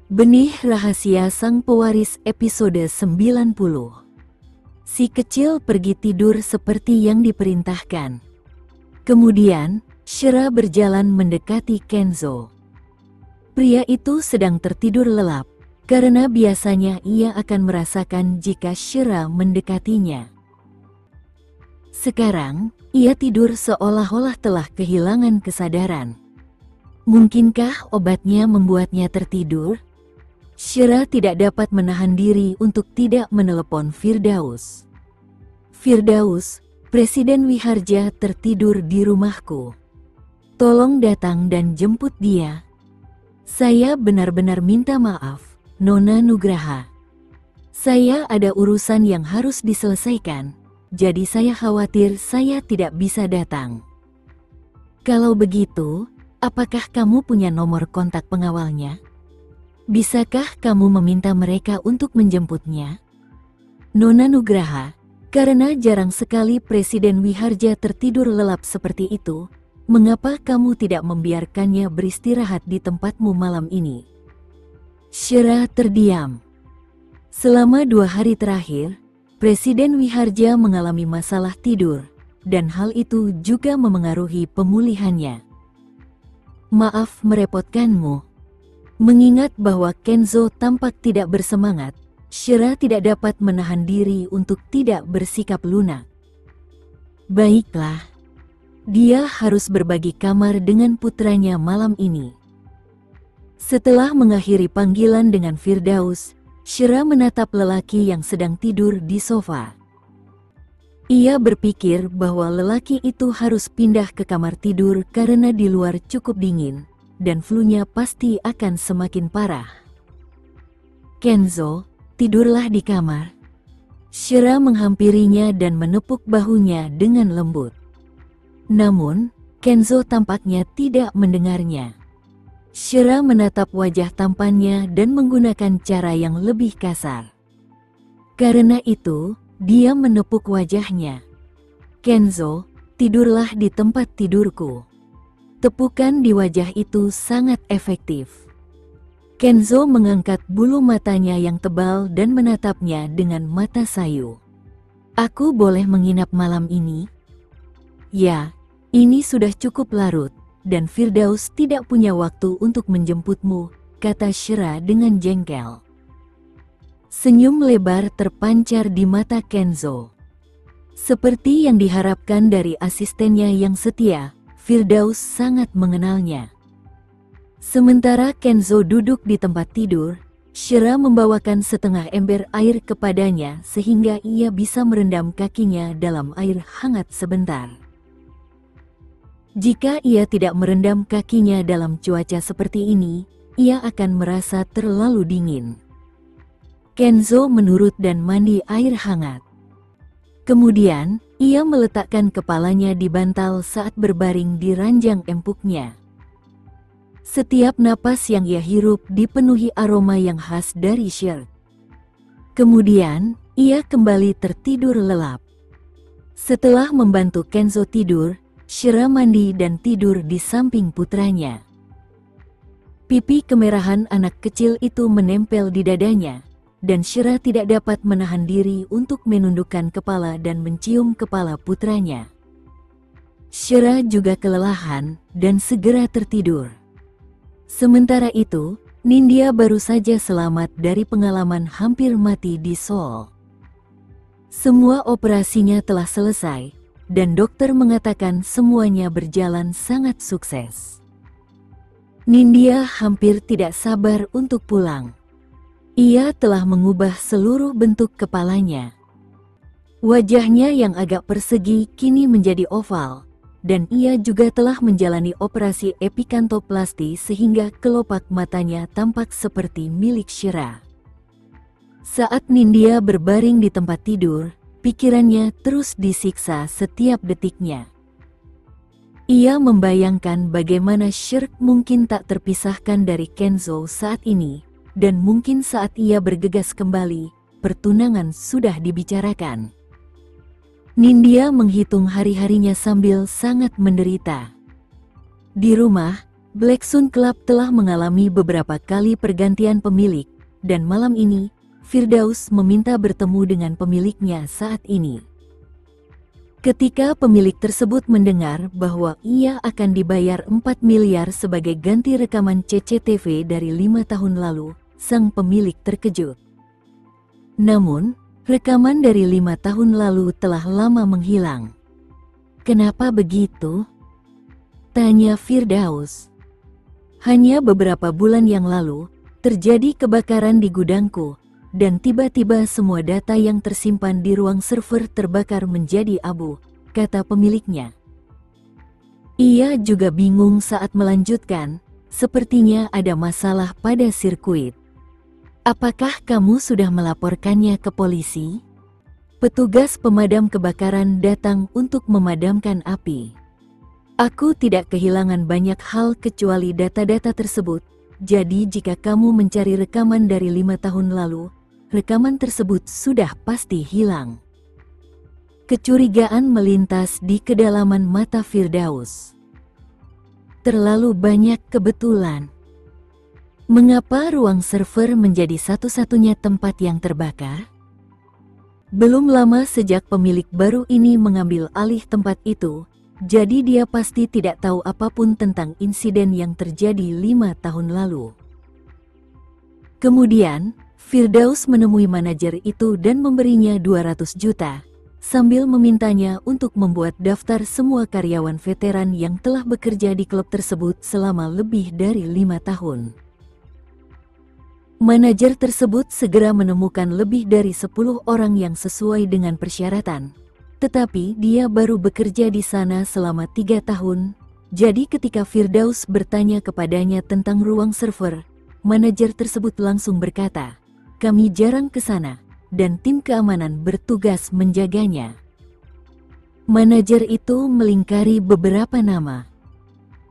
Benih Rahasia Sang Pewaris episode 90. Si kecil pergi tidur seperti yang diperintahkan. Kemudian, Shira berjalan mendekati Kenzo. Pria itu sedang tertidur lelap, karena biasanya ia akan merasakan jika Shira mendekatinya. Sekarang, ia tidur seolah-olah telah kehilangan kesadaran. Mungkinkah obatnya membuatnya tertidur? Shira tidak dapat menahan diri untuk tidak menelepon Firdaus. Firdaus, Presiden Wiharja tertidur di rumahku. Tolong datang dan jemput dia. Saya benar-benar minta maaf, Nona Nugraha. Saya ada urusan yang harus diselesaikan, jadi saya khawatir saya tidak bisa datang. Kalau begitu, apakah kamu punya nomor kontak pengawalnya? Bisakah kamu meminta mereka untuk menjemputnya? Nona Nugraha, karena jarang sekali Presiden Wiharja tertidur lelap seperti itu, mengapa kamu tidak membiarkannya beristirahat di tempatmu malam ini? Shira terdiam. Selama 2 hari terakhir, Presiden Wiharja mengalami masalah tidur, dan hal itu juga memengaruhi pemulihannya. Maaf merepotkanmu. Mengingat bahwa Kenzo tampak tidak bersemangat, Shira tidak dapat menahan diri untuk tidak bersikap lunak. Baiklah, dia harus berbagi kamar dengan putranya malam ini. Setelah mengakhiri panggilan dengan Firdaus, Shira menatap lelaki yang sedang tidur di sofa. Ia berpikir bahwa lelaki itu harus pindah ke kamar tidur karena di luar cukup dingin, dan flu-nya pasti akan semakin parah. Kenzo, tidurlah di kamar. Shira menghampirinya dan menepuk bahunya dengan lembut. Namun, Kenzo tampaknya tidak mendengarnya. Shira menatap wajah tampannya dan menggunakan cara yang lebih kasar. Karena itu, dia menepuk wajahnya. Kenzo, tidurlah di tempat tidurku. Tepukan di wajah itu sangat efektif. Kenzo mengangkat bulu matanya yang tebal dan menatapnya dengan mata sayu. Aku boleh menginap malam ini? Ya, ini sudah cukup larut, dan Firdaus tidak punya waktu untuk menjemputmu, kata Shira dengan jengkel. Senyum lebar terpancar di mata Kenzo. Seperti yang diharapkan dari asistennya yang setia, Firdaus sangat mengenalnya. Sementara Kenzo duduk di tempat tidur, Shira membawakan setengah ember air kepadanya sehingga ia bisa merendam kakinya dalam air hangat sebentar. Jika ia tidak merendam kakinya dalam cuaca seperti ini, ia akan merasa terlalu dingin. Kenzo menurut dan mandi air hangat. Kemudian, ia meletakkan kepalanya di bantal saat berbaring di ranjang empuknya. Setiap napas yang ia hirup dipenuhi aroma yang khas dari shirt. Kemudian, ia kembali tertidur lelap. Setelah membantu Kenzo tidur, Shira mandi dan tidur di samping putranya. Pipi kemerahan anak kecil itu menempel di dadanya, dan Shira tidak dapat menahan diri untuk menundukkan kepala dan mencium kepala putranya. Shira juga kelelahan dan segera tertidur. Sementara itu, Nindya baru saja selamat dari pengalaman hampir mati di Seoul. Semua operasinya telah selesai, dan dokter mengatakan semuanya berjalan sangat sukses. Nindya hampir tidak sabar untuk pulang. Ia telah mengubah seluruh bentuk kepalanya. Wajahnya yang agak persegi kini menjadi oval, dan ia juga telah menjalani operasi epikantoplasti sehingga kelopak matanya tampak seperti milik Shira. Saat Nindya berbaring di tempat tidur, pikirannya terus disiksa setiap detiknya. Ia membayangkan bagaimana Shirk mungkin tak terpisahkan dari Kenzo saat ini, dan mungkin saat ia bergegas kembali, pertunangan sudah dibicarakan. Nindya menghitung hari-harinya sambil sangat menderita. Di rumah, Black Sun Club telah mengalami beberapa kali pergantian pemilik, dan malam ini, Firdaus meminta bertemu dengan pemiliknya saat ini. Ketika pemilik tersebut mendengar bahwa ia akan dibayar 4 miliar sebagai ganti rekaman CCTV dari 5 tahun lalu, sang pemilik terkejut. Namun, rekaman dari 5 tahun lalu telah lama menghilang. "Kenapa begitu?" tanya Firdaus. "Hanya beberapa bulan yang lalu, terjadi kebakaran di gudangku, dan tiba-tiba semua data yang tersimpan di ruang server terbakar menjadi abu," kata pemiliknya. Ia juga bingung saat melanjutkan, "Sepertinya ada masalah pada sirkuit. Apakah kamu sudah melaporkannya ke polisi?" Petugas pemadam kebakaran datang untuk memadamkan api. "Aku tidak kehilangan banyak hal kecuali data-data tersebut, jadi jika kamu mencari rekaman dari 5 tahun lalu, rekaman tersebut sudah pasti hilang." Kecurigaan melintas di kedalaman mata Firdaus. Terlalu banyak kebetulan. Mengapa ruang server menjadi satu-satunya tempat yang terbakar? Belum lama sejak pemilik baru ini mengambil alih tempat itu, jadi dia pasti tidak tahu apapun tentang insiden yang terjadi 5 tahun lalu. Kemudian, Firdaus menemui manajer itu dan memberinya 200 juta, sambil memintanya untuk membuat daftar semua karyawan veteran yang telah bekerja di klub tersebut selama lebih dari 5 tahun. Manajer tersebut segera menemukan lebih dari 10 orang yang sesuai dengan persyaratan. Tetapi dia baru bekerja di sana selama 3 tahun, jadi ketika Firdaus bertanya kepadanya tentang ruang server, manajer tersebut langsung berkata, "Kami jarang ke sana, dan tim keamanan bertugas menjaganya." Manajer itu melingkari beberapa nama.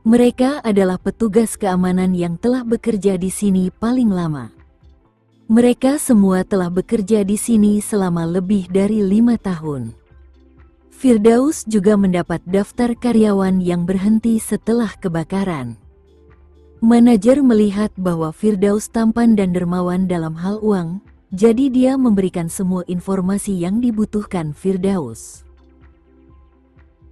Mereka adalah petugas keamanan yang telah bekerja di sini paling lama. Mereka semua telah bekerja di sini selama lebih dari 5 tahun. Firdaus juga mendapat daftar karyawan yang berhenti setelah kebakaran. Manajer melihat bahwa Firdaus tampan dan dermawan dalam hal uang, jadi dia memberikan semua informasi yang dibutuhkan Firdaus.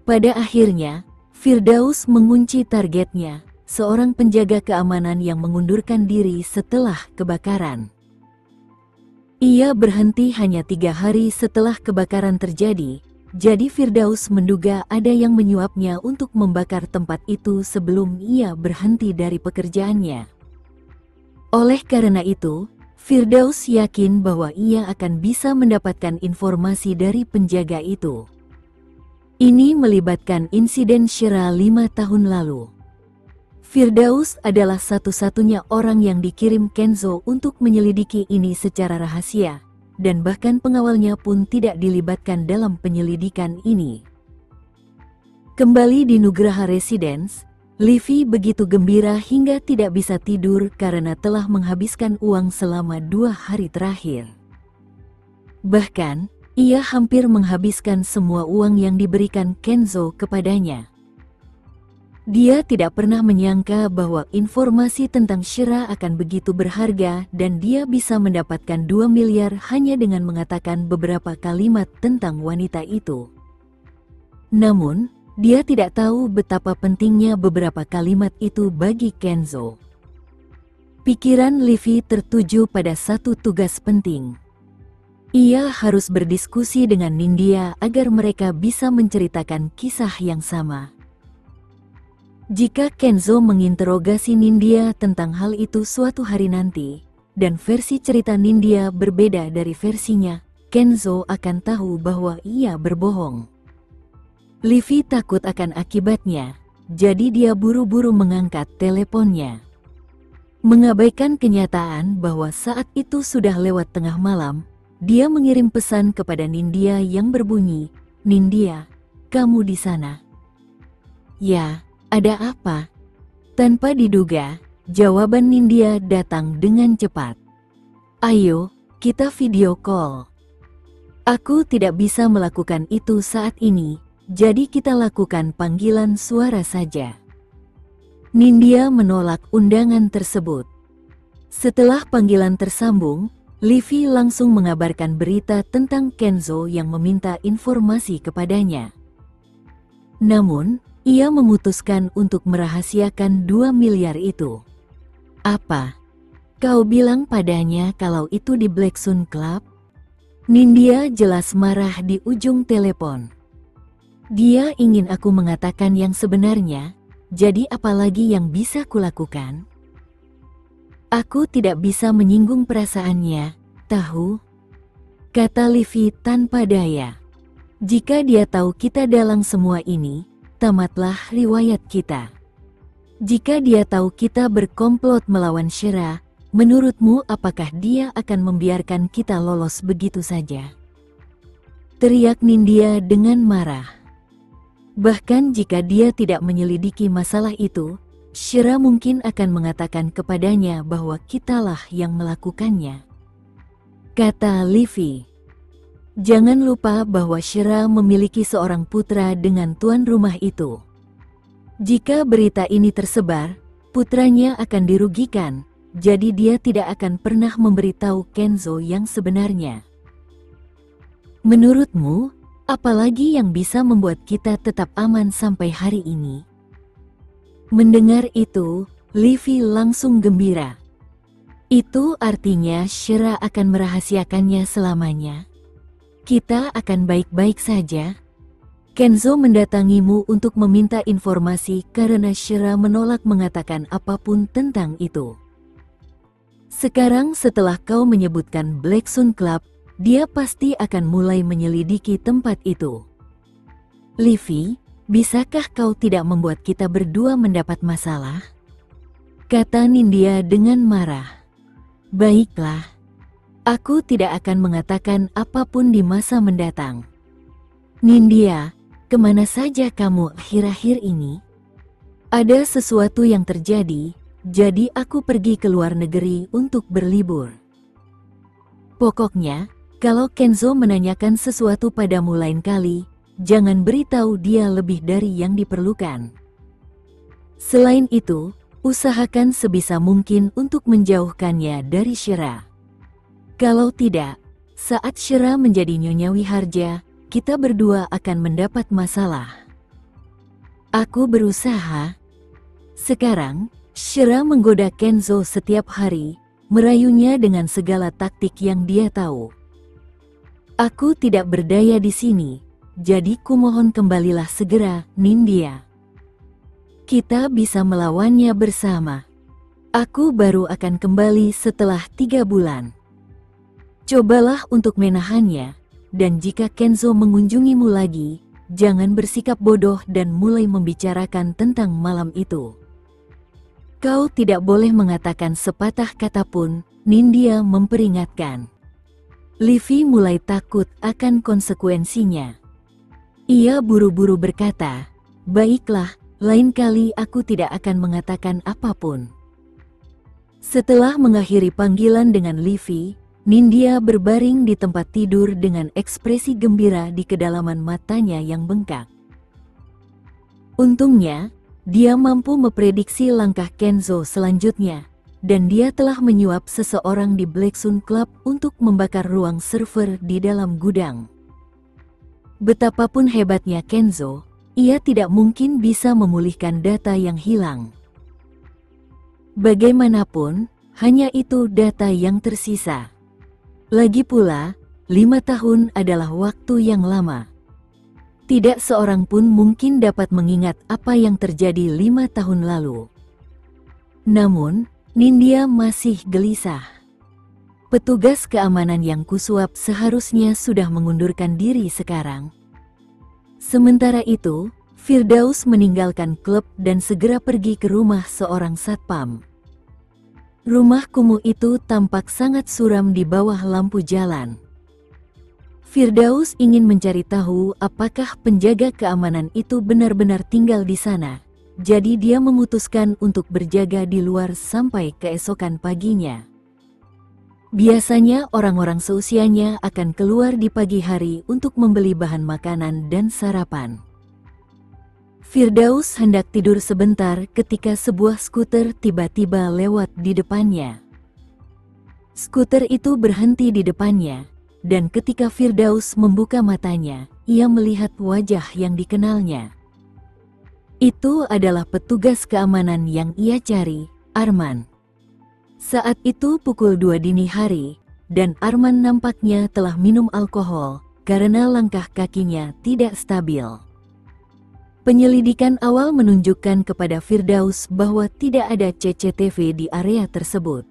Pada akhirnya, Firdaus mengunci targetnya, seorang penjaga keamanan yang mengundurkan diri setelah kebakaran. Ia berhenti hanya 3 hari setelah kebakaran terjadi, jadi Firdaus menduga ada yang menyuapnya untuk membakar tempat itu sebelum ia berhenti dari pekerjaannya. Oleh karena itu, Firdaus yakin bahwa ia akan bisa mendapatkan informasi dari penjaga itu. Ini melibatkan insiden Shira 5 tahun lalu. Firdaus adalah satu-satunya orang yang dikirim Kenzo untuk menyelidiki ini secara rahasia, dan bahkan pengawalnya pun tidak dilibatkan dalam penyelidikan ini. Kembali di Nugraha Residence, Livi begitu gembira hingga tidak bisa tidur karena telah menghabiskan uang selama 2 hari terakhir. Bahkan, ia hampir menghabiskan semua uang yang diberikan Kenzo kepadanya. Dia tidak pernah menyangka bahwa informasi tentang Shira akan begitu berharga dan dia bisa mendapatkan 2 miliar hanya dengan mengatakan beberapa kalimat tentang wanita itu. Namun, dia tidak tahu betapa pentingnya beberapa kalimat itu bagi Kenzo. Pikiran Livi tertuju pada satu tugas penting. Ia harus berdiskusi dengan Nindya agar mereka bisa menceritakan kisah yang sama. Jika Kenzo menginterogasi Nindya tentang hal itu suatu hari nanti, dan versi cerita Nindya berbeda dari versinya, Kenzo akan tahu bahwa ia berbohong. Livi takut akan akibatnya, jadi dia buru-buru mengangkat teleponnya. Mengabaikan kenyataan bahwa saat itu sudah lewat tengah malam, dia mengirim pesan kepada Nindya yang berbunyi, "Nindya, kamu di sana?" "Ya. Ada apa?" Tanpa diduga, jawaban Nindya datang dengan cepat. "Ayo, kita video call." "Aku tidak bisa melakukan itu saat ini, jadi kita lakukan panggilan suara saja." Nindya menolak undangan tersebut. Setelah panggilan tersambung, Livy langsung mengabarkan berita tentang Kenzo yang meminta informasi kepadanya. Namun, ia memutuskan untuk merahasiakan 2 miliar itu. Apa? Kau bilang padanya kalau itu di Black Sun Club? Nindya jelas marah di ujung telepon. Dia ingin aku mengatakan yang sebenarnya, jadi apalagi yang bisa kulakukan? Aku tidak bisa menyinggung perasaannya, tahu? Kata Livy tanpa daya. Jika dia tahu kita dalang semua ini, tamatlah riwayat kita. Jika dia tahu kita berkomplot melawan Shira, menurutmu apakah dia akan membiarkan kita lolos begitu saja? Teriak Nindya dengan marah. Bahkan jika dia tidak menyelidiki masalah itu, Shira mungkin akan mengatakan kepadanya bahwa kitalah yang melakukannya. Kata Livy. Jangan lupa bahwa Shira memiliki seorang putra dengan tuan rumah itu. Jika berita ini tersebar, putranya akan dirugikan, jadi dia tidak akan pernah memberitahu Kenzo yang sebenarnya. Menurutmu, apalagi yang bisa membuat kita tetap aman sampai hari ini? Mendengar itu, Livy langsung gembira. Itu artinya Shira akan merahasiakannya selamanya. Kita akan baik-baik saja. Kenzo mendatangimu untuk meminta informasi karena Shira menolak mengatakan apapun tentang itu. Sekarang setelah kau menyebutkan Black Sun Club, dia pasti akan mulai menyelidiki tempat itu. Livy, bisakah kau tidak membuat kita berdua mendapat masalah? Kata Nindya dengan marah. Baiklah. Aku tidak akan mengatakan apapun di masa mendatang. Nindya, kemana saja kamu akhir-akhir ini? Ada sesuatu yang terjadi, jadi aku pergi ke luar negeri untuk berlibur. Pokoknya, kalau Kenzo menanyakan sesuatu padamu lain kali, jangan beritahu dia lebih dari yang diperlukan. Selain itu, usahakan sebisa mungkin untuk menjauhkannya dari Shira. Kalau tidak, saat Shira menjadi Nyonya Wiharja, kita berdua akan mendapat masalah. Aku berusaha. Sekarang, Shira menggoda Kenzo setiap hari, merayunya dengan segala taktik yang dia tahu. Aku tidak berdaya di sini, jadi kumohon kembalilah segera, Nindya. Kita bisa melawannya bersama. Aku baru akan kembali setelah 3 bulan. Cobalah untuk menahannya, dan jika Kenzo mengunjungimu lagi, jangan bersikap bodoh dan mulai membicarakan tentang malam itu. Kau tidak boleh mengatakan sepatah kata pun, Nindya memperingatkan. Livy mulai takut akan konsekuensinya. Ia buru-buru berkata, baiklah, lain kali aku tidak akan mengatakan apapun. Setelah mengakhiri panggilan dengan Livy, Nindya berbaring di tempat tidur dengan ekspresi gembira di kedalaman matanya yang bengkak. Untungnya, dia mampu memprediksi langkah Kenzo selanjutnya, dan dia telah menyuap seseorang di Black Sun Club untuk membakar ruang server di dalam gudang. Betapapun hebatnya Kenzo, ia tidak mungkin bisa memulihkan data yang hilang. Bagaimanapun, hanya itu data yang tersisa. Lagi pula, 5 tahun adalah waktu yang lama. Tidak seorang pun mungkin dapat mengingat apa yang terjadi 5 tahun lalu. Namun, Nindya masih gelisah. Petugas keamanan yang kusuap seharusnya sudah mengundurkan diri sekarang. Sementara itu, Firdaus meninggalkan klub dan segera pergi ke rumah seorang satpam. Rumah kumuh itu tampak sangat suram di bawah lampu jalan. Firdaus ingin mencari tahu apakah penjaga keamanan itu benar-benar tinggal di sana. Jadi dia memutuskan untuk berjaga di luar sampai keesokan paginya. Biasanya orang-orang seusianya akan keluar di pagi hari untuk membeli bahan makanan dan sarapan. Firdaus hendak tidur sebentar ketika sebuah skuter tiba-tiba lewat di depannya. Skuter itu berhenti di depannya, dan ketika Firdaus membuka matanya, ia melihat wajah yang dikenalnya. Itu adalah petugas keamanan yang ia cari, Arman. Saat itu pukul 2 dini hari, dan Arman nampaknya telah minum alkohol karena langkah kakinya tidak stabil. Penyelidikan awal menunjukkan kepada Firdaus bahwa tidak ada CCTV di area tersebut.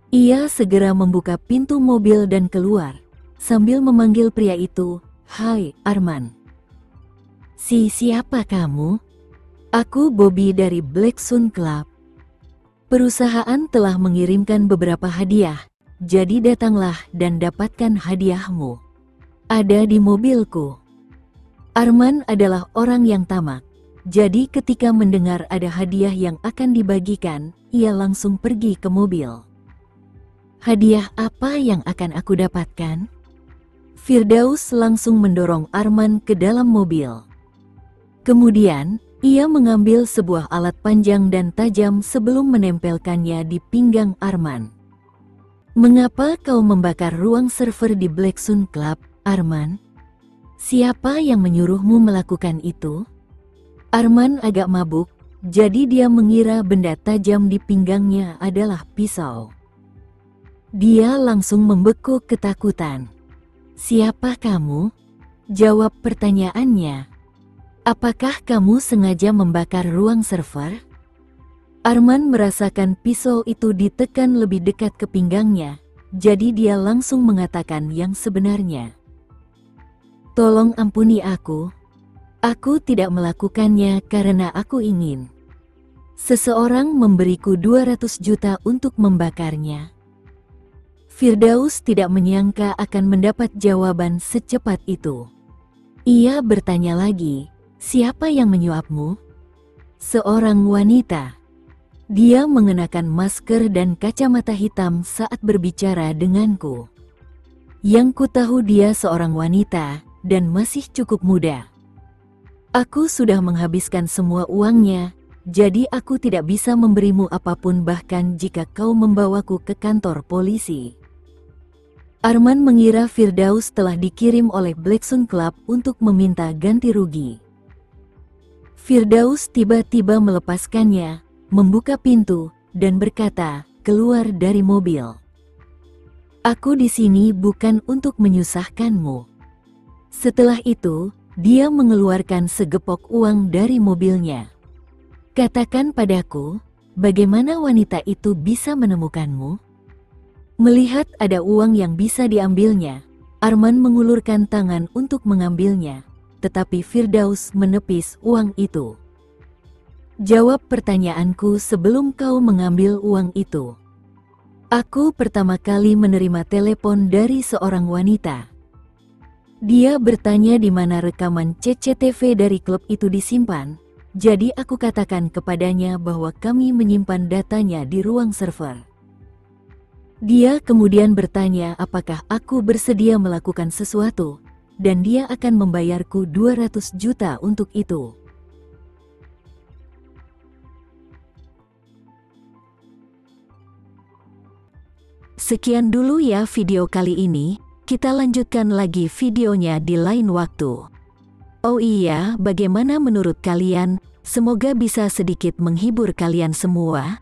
Ia segera membuka pintu mobil dan keluar, sambil memanggil pria itu, "Hai, Arman." Siapa kamu?" "Aku Bobby dari Black Sun Club. Perusahaan telah mengirimkan beberapa hadiah, jadi datanglah dan dapatkan hadiahmu. Ada di mobilku." Arman adalah orang yang tamak, jadi ketika mendengar ada hadiah yang akan dibagikan, ia langsung pergi ke mobil. "Hadiah apa yang akan aku dapatkan?" Firdaus langsung mendorong Arman ke dalam mobil. Kemudian, ia mengambil sebuah alat panjang dan tajam sebelum menempelkannya di pinggang Arman. "Mengapa kau membakar ruang server di Black Sun Club, Arman? Siapa yang menyuruhmu melakukan itu?" Arman agak mabuk, jadi dia mengira benda tajam di pinggangnya adalah pisau. Dia langsung membekuk ketakutan. "Siapa kamu?" jawab pertanyaannya. "Apakah kamu sengaja membakar ruang server?" Arman merasakan pisau itu ditekan lebih dekat ke pinggangnya, jadi dia langsung mengatakan yang sebenarnya. "Tolong ampuni aku. Aku tidak melakukannya karena aku ingin. Seseorang memberiku 200 juta untuk membakarnya." Firdaus tidak menyangka akan mendapat jawaban secepat itu. Ia bertanya lagi, "Siapa yang menyuapmu?" "Seorang wanita. Dia mengenakan masker dan kacamata hitam saat berbicara denganku. Yang kutahu dia seorang wanita dan masih cukup muda. Aku sudah menghabiskan semua uangnya, jadi aku tidak bisa memberimu apapun bahkan jika kau membawaku ke kantor polisi." Arman mengira Firdaus telah dikirim oleh Black Sun Club untuk meminta ganti rugi. Firdaus tiba-tiba melepaskannya, membuka pintu, dan berkata, "Keluar dari mobil. Aku di sini bukan untuk menyusahkanmu." Setelah itu, dia mengeluarkan segepok uang dari mobilnya. "Katakan padaku, bagaimana wanita itu bisa menemukanmu?" Melihat ada uang yang bisa diambilnya, Arman mengulurkan tangan untuk mengambilnya, tetapi Firdaus menepis uang itu. "Jawab pertanyaanku sebelum kau mengambil uang itu. Aku pertama kali menerima telepon dari seorang wanita. Dia bertanya di mana rekaman CCTV dari klub itu disimpan, jadi aku katakan kepadanya bahwa kami menyimpan datanya di ruang server. Dia kemudian bertanya apakah aku bersedia melakukan sesuatu, dan dia akan membayarku 200 juta untuk itu." Sekian dulu ya video kali ini, kita lanjutkan lagi videonya di lain waktu. Oh iya, bagaimana menurut kalian? Semoga bisa sedikit menghibur kalian semua.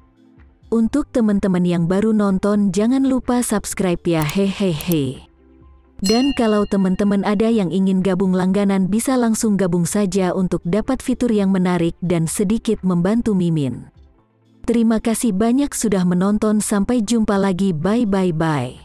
Untuk teman-teman yang baru nonton, jangan lupa subscribe ya, hehehe. Dan kalau teman-teman ada yang ingin gabung langganan, bisa langsung gabung saja untuk dapat fitur yang menarik dan sedikit membantu Mimin. Terima kasih banyak sudah menonton, sampai jumpa lagi, bye.